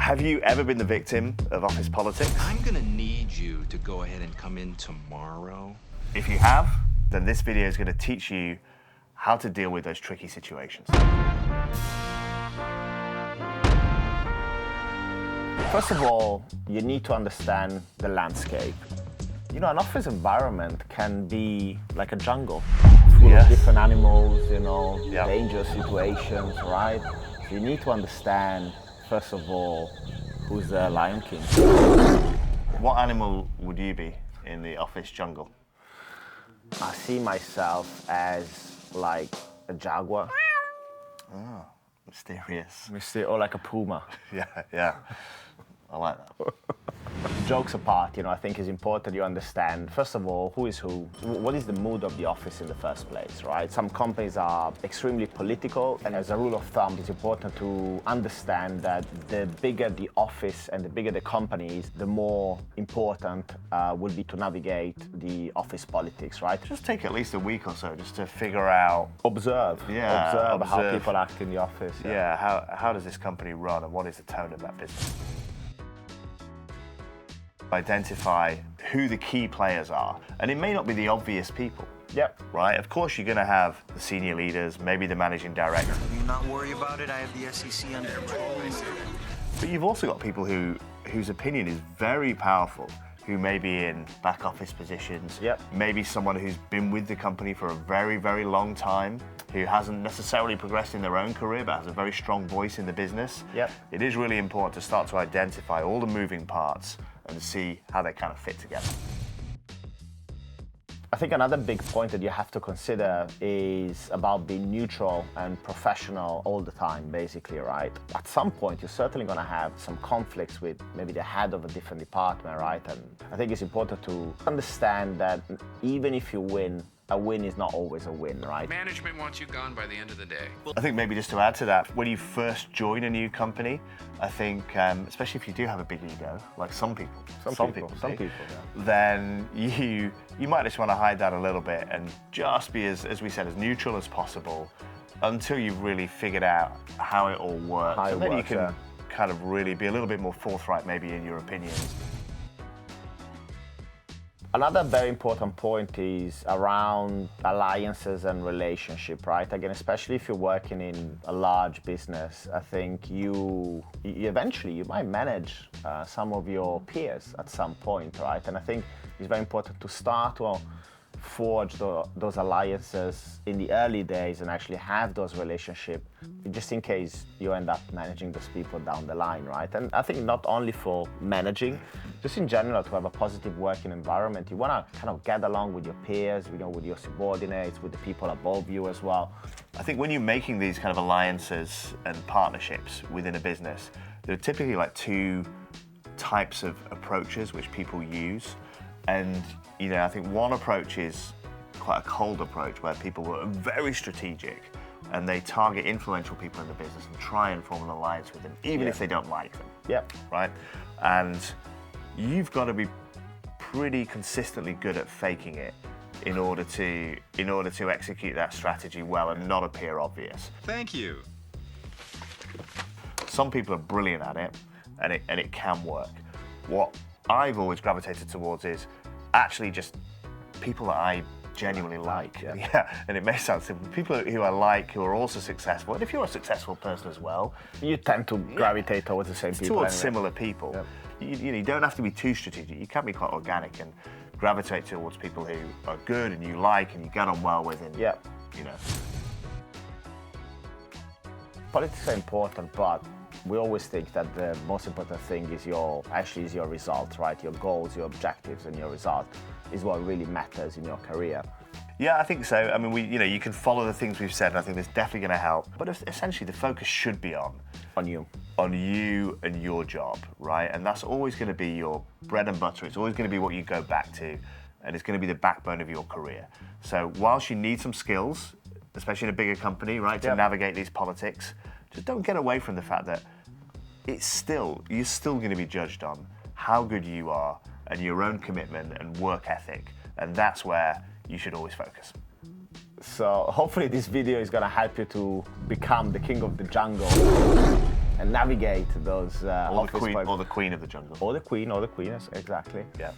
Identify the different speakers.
Speaker 1: Have you ever been the victim of office politics?
Speaker 2: I'm gonna need you to go ahead and come in tomorrow.
Speaker 1: If you have, then this video is going to teach you how to deal with those tricky situations.
Speaker 3: First of all, you need to understand the landscape. You know, an office environment can be like a jungle, full of different animals, dangerous situations, right? So you need to understand, first of all, who's the Lion King.
Speaker 1: What animal would you be in the office jungle?
Speaker 3: I see myself as like a jaguar.
Speaker 1: Oh, mysterious.
Speaker 3: Or like a puma.
Speaker 1: Yeah. I like that.
Speaker 3: Jokes apart, I think it's important you understand, first of all, who is who, what is the mood of the office in the first place, right? Some companies are extremely political, and as a rule of thumb, it's important to understand that the bigger the office and the bigger the companies, the more important will be to navigate the office politics, right?
Speaker 1: Just take at least a week or so just to figure out.
Speaker 3: Observe how people act in the office.
Speaker 1: Yeah, how does this company run and what is the tone of that business? Identify who the key players are, and it may not be the obvious people.
Speaker 3: Yep.
Speaker 1: Right? Of course, you're going to have the senior leaders, maybe the managing director.
Speaker 2: Do not worry about it. I have the SEC under control.
Speaker 1: But you've also got people whose opinion is very powerful, who may be in back office positions.
Speaker 3: Yep.
Speaker 1: Maybe someone who's been with the company for a very, very long time, who hasn't necessarily progressed in their own career, but has a very strong voice in the business.
Speaker 3: Yep.
Speaker 1: It is really important to start to identify all the moving parts and see how they kind of fit together.
Speaker 3: I think another big point that you have to consider is about being neutral and professional all the time, basically, right? At some point, you're certainly going to have some conflicts with maybe the head of a different department, right? And I think it's important to understand that even if you win, a win is not always a win, right?
Speaker 4: Management wants you gone by the end of the day.
Speaker 1: I think maybe just to add to that, when you first join a new company, I think, especially if you do have a big ego, like some people do, then you might just want to hide that a little bit and just be, as we said, as neutral as possible until you've really figured out how it all works. And then you can kind of really be a little bit more forthright maybe in your opinions.
Speaker 3: Another very important point is around alliances and relationship, right? Again, especially if you're working in a large business, I think you eventually might manage some of your peers at some point, right? And I think it's very important to start to forge those alliances in the early days and actually have those relationships just in case you end up managing those people down the line, right? And I think not only for managing, just in general, to have a positive working environment, you want to kind of get along with your peers, with your subordinates, with the people above you as well.
Speaker 1: I think when you're making these kind of alliances and partnerships within a business, there are typically like two types of approaches which people use. And I think one approach is quite a cold approach where people are very strategic and they target influential people in the business and try and form an alliance with them, even if they don't like them.
Speaker 3: Yep.
Speaker 1: Right? And you've got to be pretty consistently good at faking it in order to execute that strategy well and not appear obvious.
Speaker 2: Thank you.
Speaker 1: Some people are brilliant at it, and it can work. What I've always gravitated towards is actually just people that I genuinely like. Yeah, and it may sound simple. People who I like, who are also successful. And if you're a successful person as well,
Speaker 3: you tend to gravitate towards the same people.
Speaker 1: Towards similar people. Yep. You don't have to be too strategic. You can be quite organic and gravitate towards people who are good and you like and you get on well with. And,
Speaker 3: Politics are important, but we always think that the most important thing is your result, right? Your goals, your objectives, and your result is what really matters in your career.
Speaker 1: Yeah, I think so. I mean, you can follow the things we've said, and I think that's definitely going to help. But essentially, the focus should be on
Speaker 3: you
Speaker 1: and your job, right? And that's always going to be your bread and butter. It's always going to be what you go back to, and it's going to be the backbone of your career. So whilst you need some skills, especially in a bigger company, right, to navigate these politics, just don't get away from the fact that you're still going to be judged on how good you are and your own commitment and work ethic, and that's where you should always focus.
Speaker 3: So hopefully this video is going to help you to become the king of the jungle and navigate those
Speaker 1: Or
Speaker 3: office
Speaker 1: the queen,
Speaker 3: appointments.
Speaker 1: or the queen of the jungle.
Speaker 3: Or the queen, yes, exactly.
Speaker 1: Yeah.